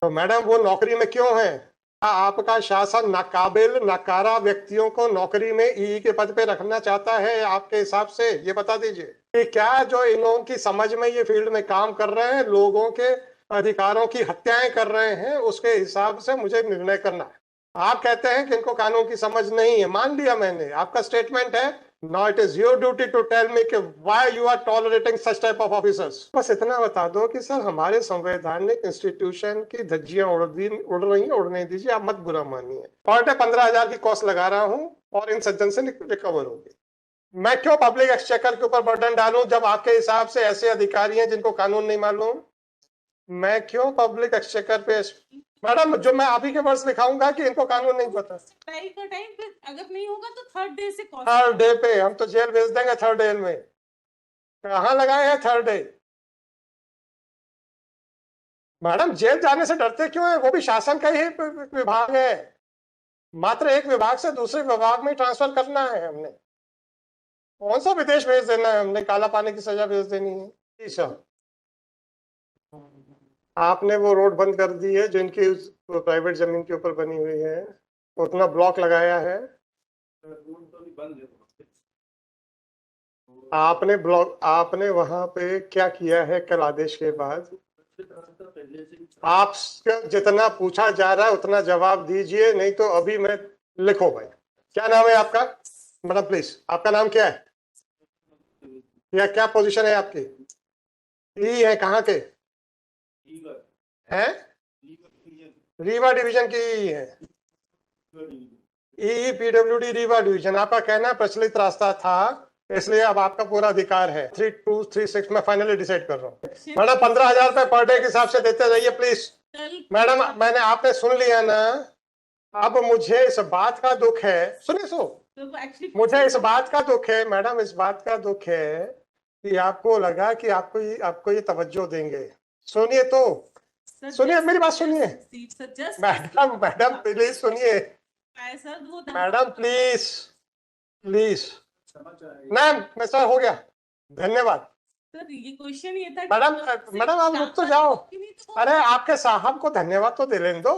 तो मैडम वो नौकरी में क्यों है? क्या आपका शासन नाकाबिल नकारा व्यक्तियों को नौकरी में ईई के पद पे रखना चाहता है आपके हिसाब से? ये बता दीजिए कि क्या जो इन लोगों की समझ में ये फील्ड में काम कर रहे हैं, लोगों के अधिकारों की हत्याएं कर रहे हैं, उसके हिसाब से मुझे निर्णय करना है। आप कहते हैं कि इनको कानून की समझ नहीं है, मान लिया मैंने, आपका स्टेटमेंट है। Now it is your duty to tell me कि why you are tolerating such type of officers। बस इतना बता दो कि सर हमारे संवैधानिक इंस्टीट्यूशन की धज्जियां उड़ रही हैं, उड़ने दीजिए, आप मत बुरा मानिए। पर डे 15,000 की कॉस्ट लगा रहा हूं और इन सज्जन से रिकवर होगी। मैं क्यों पब्लिक एक्सचेकर के ऊपर बर्डन डालूं जब आपके हिसाब से ऐसे अधिकारी हैं जिनको कानून नहीं मालूम? मैं क्यों पब्लिक एक्सचेकर पे? मैडम जो मैं आप ही के वर्ड्स लिखाऊंगा कि इनको कानून नहीं पता। टाइम पे अगर नहीं होगा तो थर्ड डे से थर्ड डे पे हम तो जेल भेज देंगे। थर्ड डे में कहाँ लगाए हैं थर्ड डे? मैडम जेल जाने से डरते क्यों है? वो भी शासन का ही विभाग है। मात्र एक विभाग से दूसरे विभाग में ट्रांसफर करना है हमने। कौन सा विदेश भेज देना है हमने? काला पानी की सजा भेज देनी है? जी सर, आपने वो रोड बंद कर दी है जो इनकी प्राइवेट जमीन के ऊपर बनी हुई है, उतना ब्लॉक लगाया है आपने। ब्लॉक आपने वहां पे क्या किया है कल आदेश के बाद? आप जितना पूछा जा रहा है उतना जवाब दीजिए, नहीं तो अभी मैं लिखो भाई। क्या नाम है आपका? मैडम प्लीज, आपका नाम क्या है या क्या पोजीशन है आपकी? ई है कहाँ के हैं? रीवा डिवीजन की ई है। ई पीडब्ल्यूडी रीवा डिवीजन। आपका कहना प्रचलित रास्ता था, इसलिए अब आपका पूरा अधिकार है। 3236 में फाइनली डिसाइड कर रहा हूँ। मैडम 15,000 रुपए पर डे के हिसाब से देते रहिए प्लीज। मैडम मैंने आपने सुन लिया ना। अब मुझे इस बात का दुख है, सुनिए मुझे इस बात का दुख है मैडम, इस बात का दुख है कि आपको लगा कि आपको ये तवज्जो देंगे। सुनिए तो, सुनिए मेरी बात सुनिए। मैडम प्लीज सुनिए। Madam please please. मैम मैं सर हो गया, धन्यवाद। सर ये क्वेश्चन ये था मैडम आप रुक तो जाओ। अरे आपके साहब को धन्यवाद तो दे लेने दो।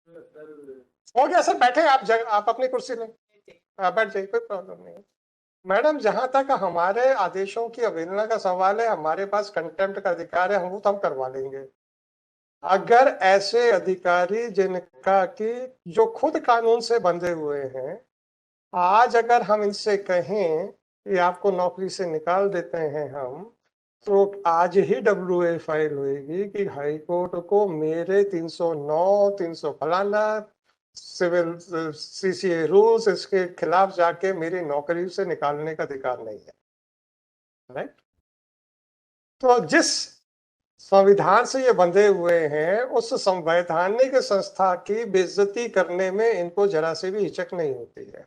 हो गया सर, बैठे आप अपनी कुर्सी लें, बैठ जाइए, कोई प्रॉब्लम नहीं है। मैडम जहां तक हमारे आदेशों की अवहेलना का सवाल है, हमारे पास कंटेम्प्ट का अधिकार है, हम वो तो हम करवा लेंगे। अगर ऐसे अधिकारी जिनका कि जो खुद कानून से बंधे हुए हैं, आज अगर हम इनसे कहें कि आपको नौकरी से निकाल देते हैं हम, तो आज ही डब्ल्यूए फाइल होगी कि हाई कोर्ट को मेरे 309 300 फलाना सिविल सीसीए रूल्स इसके खिलाफ जाके मेरी नौकरी से निकालने का अधिकार नहीं है। राइट? तो जिस संविधान से ये बंधे हुए हैं, उस संवैधानिक संस्था की बेइज्जती करने में इनको जरा से भी हिचक नहीं होती है।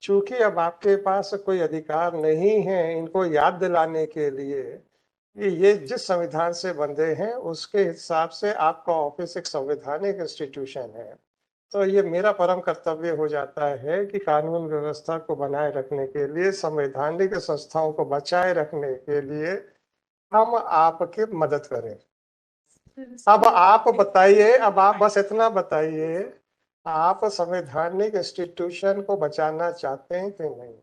चूंकि अब आपके पास कोई अधिकार नहीं है इनको याद दिलाने के लिए कि ये जिस संविधान से बंधे हैं उसके हिसाब से आपका ऑफिस एक संवैधानिक इंस्टीट्यूशन है, तो ये मेरा परम कर्तव्य हो जाता है कि कानून व्यवस्था को बनाए रखने के लिए, संवैधानिक संस्थाओं को बचाए रखने के लिए हम आपकी मदद करें। अब आप बताइए, अब आप बस इतना बताइए, आप संवैधानिक इंस्टीट्यूशन को बचाना चाहते हैं कि नहीं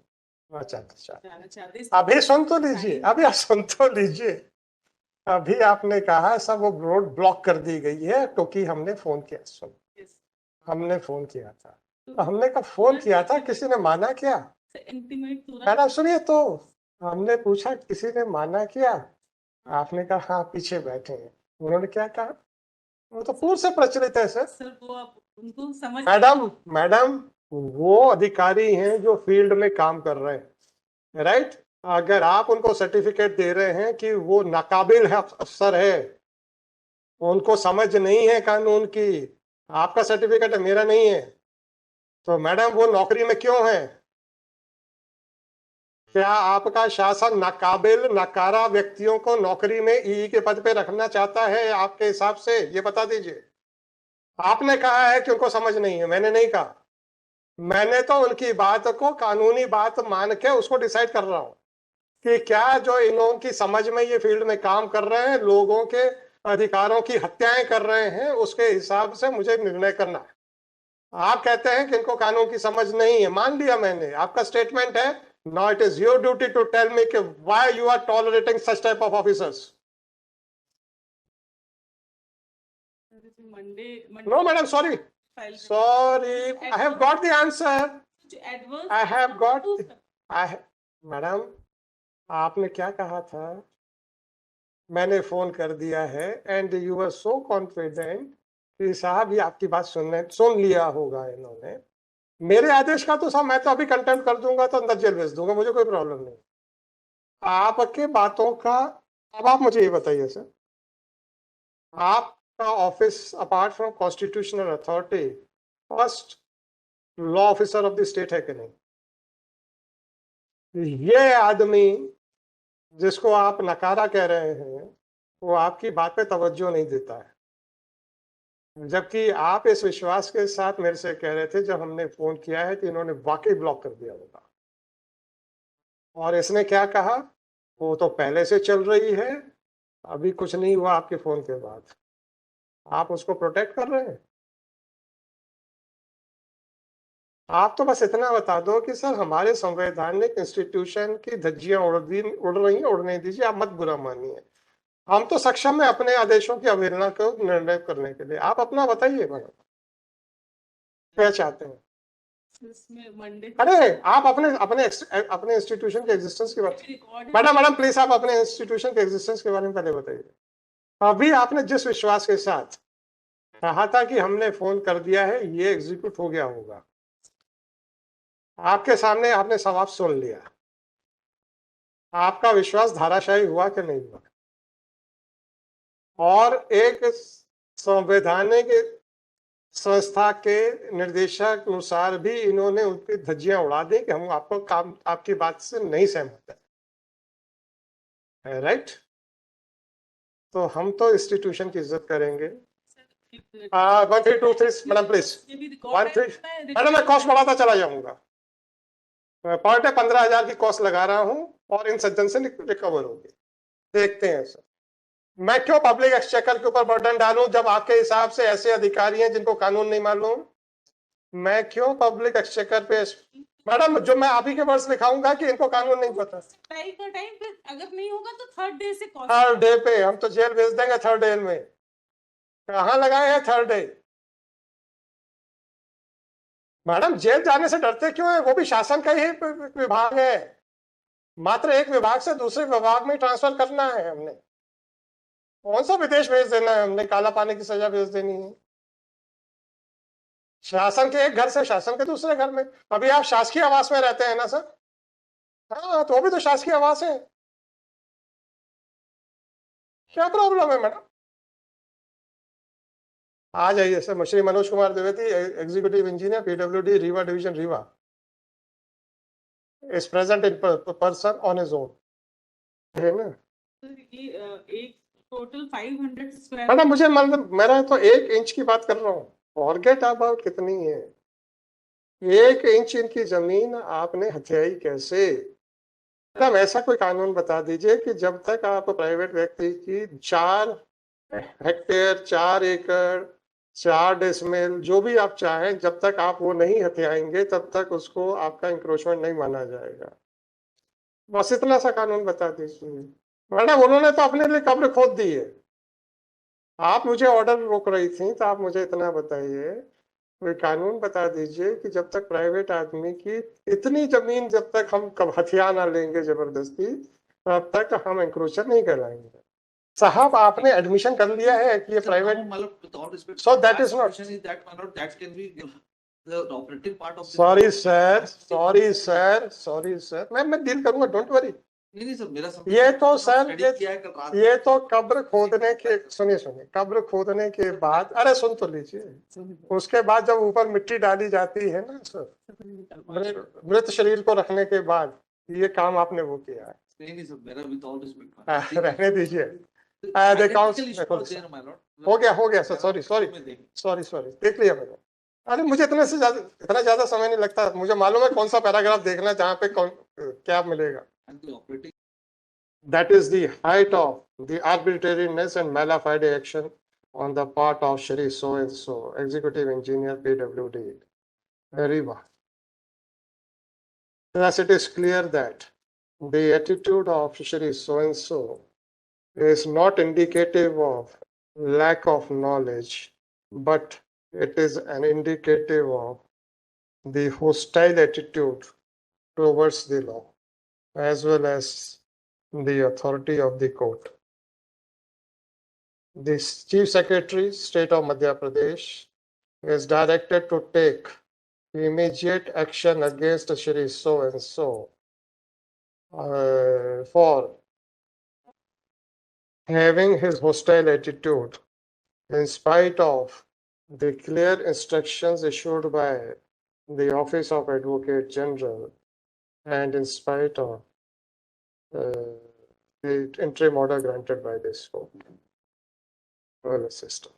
बचाना चाहते? अभी सुन तो लीजिए, अभी आप सुन तो लीजिए। अभी आपने कहा सब वो रोड ब्लॉक कर दी गई है क्योंकि हमने फोन किया। सुन, हमने फोन किया था, तो हमने कब फोन किया था, किसी ने माना क्या? मैडम सुनिए तो, हमने पूछा किसी ने माना क्या? आपने कहा हाँ पीछे बैठे हैं। उन्होंने क्या कहा? वो तो पूर्व से प्रचलित है सर। वो आप उनको समझ। मैडम वो अधिकारी हैं जो फील्ड में काम कर रहे हैं, राइट? अगर आप उनको सर्टिफिकेट दे रहे हैं कि वो नाकाबिल है, अफसर है, उनको समझ नहीं है कानून की, आपका सर्टिफिकेट है मेरा नहीं है, तो मैडम वो नौकरी में क्यों है? क्या आपका शासन नाकाबिल नकारा व्यक्तियों को नौकरी में ईई के पद पे रखना चाहता है आपके हिसाब से? ये बता दीजिए। आपने कहा है कि उनको समझ नहीं है, मैंने नहीं कहा। मैंने तो उनकी बात को कानूनी बात मान के उसको डिसाइड कर रहा हूं कि क्या जो इन लोगों की समझ में ये फील्ड में काम कर रहे हैं, लोगों के अधिकारों की हत्याएं कर रहे हैं, उसके हिसाब से मुझे निर्णय करना है। आप कहते हैं कि इनको कानून की समझ नहीं है, मान लिया मैंने, आपका स्टेटमेंट है, now it is your duty to tell me कि why you are tolerating such type of officers. Monday no madam, sorry sorry, I have got the answer, I have got, madam आपने क्या कहा था, मैंने phone कर दिया है, and you were so confident कि साहब ये आपकी बात सुन लिया होगा इन्होंने। मेरे आदेश का तो साहब मैं तो अभी कंटेम्प्ट कर दूंगा, तो अंदर जेल भेज दूंगा, मुझे कोई प्रॉब्लम नहीं। आपके बातों का, अब आप मुझे ये बताइए सर, आपका office apart from constitutional authority first law officer of the state है कि नहीं? ये आदमी जिसको आप नकारा कह रहे हैं, वो आपकी बात पे तवज्जो नहीं देता है, जबकि आप इस विश्वास के साथ मेरे से कह रहे थे जब हमने फोन किया है कि इन्होंने वाकई ब्लॉक कर दिया होगा। और इसने क्या कहा, वो तो पहले से चल रही है, अभी कुछ नहीं हुआ आपके फोन के बाद। आप उसको प्रोटेक्ट कर रहे हैं। आप तो बस इतना बता दो कि सर हमारे संवैधानिक इंस्टीट्यूशन की धज्जियां उड़ रही हैं, उड़ने दीजिए, आप मत बुरा मानिए। हम तो सक्षम है अपने आदेशों की अवहेलना को निर्णय करने के लिए। आप अपना बताइए मैडम, क्या चाहते हैं? मंडे अरे आप अपने अपने अपने इंस्टीट्यूशन के एग्जिस्टेंस की बात, मैडम प्लीज आप अपने इंस्टीट्यूशन के एग्जिस्टेंस के बारे में पहले बताइए। अभी आपने जिस विश्वास के साथ कहा था कि हमने फोन कर दिया है, ये एग्जीक्यूट हो गया होगा, आपके सामने आपने सवाब सुन लिया, आपका विश्वास धाराशायी हुआ कि नहीं हुआ? और एक संवैधानिक संस्था के निर्देशक अनुसार भी इन्होंने उनकी धज्जियां उड़ा दी कि हम आपको काम आपकी बात से नहीं सहमत है, राइट? तो हम तो इंस्टीट्यूशन की इज्जत करेंगे। 1 3 2 3 मैडम प्लीज, 1 3 मैडम मैं कॉस्ट बढ़ाता चला जाऊंगा, पर डे 15,000 की कॉस्ट लगा रहा हूं और इन सज्जन से रिकवर होगी। देखते हैं सर, मैं क्यों पब्लिक एक्सचेकर के ऊपर बर्डन डालूं जब आपके हिसाब से ऐसे अधिकारी हैं जिनको कानून नहीं मालूम? मैं क्यों पब्लिक एक्सचेकर पे, मैडम जो मैं आप ही के वर्ड्स लिखाऊंगा कि इनको कानून नहीं पता। टाइम का टाइम पे अगर नहीं होगा तो थर्ड डे से थर्ड डे पे हम तो जेल भेज देंगे। थर्ड डे में कहाँ लगाए हैं थर्ड डे? मैडम जेल जाने से डरते क्यों है? वो भी शासन का ही विभाग है, मात्र एक विभाग से दूसरे विभाग में ट्रांसफर करना है हमने। कौन सा विदेश भेज देना है हमने, काला पानी की सजा भेज देनी है? शासन के एक घर से शासन के दूसरे घर में। अभी आप शासकीय आवास में रहते हैं ना सर? हाँ तो वो भी तो शासकीय आवास है, क्या प्रॉब्लम है मैडम? आ जाइए sir, Shri Manoj Kumar Dwivedi, executive engineer, PWD Rewa division, Rewa, is present in person on his own, है ना? एक टोटल 500 स्क्वायर। मैडम मुझे मतलब मेरा तो 1 इंच की बात कर रहा हूँ, फॉरगेट अबाउट कितनी है, 1 इंच इनकी जमीन आपने हथियाई कैसे? मैडम ऐसा कोई कानून बता दीजिए कि जब तक आप प्राइवेट व्यक्ति की 4 हेक्टेयर, 4 एकड़, 4 डेसिमल जो भी आप चाहें, जब तक आप वो नहीं हथियाएंगे तब तक उसको आपका इंक्रोचमेंट नहीं माना जाएगा। बस इतना सा कानून बता दीजिए। मैडम उन्होंने तो अपने लिए कब्र खोद दी है, आप मुझे ऑर्डर रोक रही थी, तो आप मुझे इतना बताइए, कोई कानून बता दीजिए कि जब तक प्राइवेट आदमी की इतनी जमीन, जब तक हम हथियार ना लेंगे जबरदस्ती, तब तक हम इंक्रोचर नहीं कहलाएंगे। साहब आपने एडमिशन कर लिया है कि ये private, so that is not, sorry sir, sorry sir, sorry sir, मैं डील करूंगा, डोंट वरी। नहीं सर, मेरा ये तो सर ये ये तो कब्र खोदने के, सुनिए सुनिए, कब्र खोदने के बाद, अरे सुन तो लीजिए, उसके बाद जब ऊपर मिट्टी डाली जाती है ना सर, मृत शरीर को रखने के बाद, ये काम आपने वो किया है। नहीं सर, मेरा विद ऑल रिस्पेक्ट रहने दीजिए, हो गया sir, sorry sorry sorry sorry, देख लिया मैंने। अरे मुझे इतना ज्यादा समय नहीं लगता, मुझे मालूम है कौन सा पैराग्राफ देखना है जहाँ पे क्या मिलेगा। That is the height of the arbitrariness and malafide action on the part of Shri so and so, Executive Engineer PWD, Ariba. Thus, it is clear that the attitude of Shri so and so is not indicative of lack of knowledge, but it is an indicative of the hostile attitude towards the law as well as the authority of the court. The Chief Secretary, State of Madhya Pradesh, is directed to take immediate action against Shri so and so for having his hostile attitude in spite of the clear instructions issued by the Office of Advocate General and in spite of the interim order granted by this court. Well, system.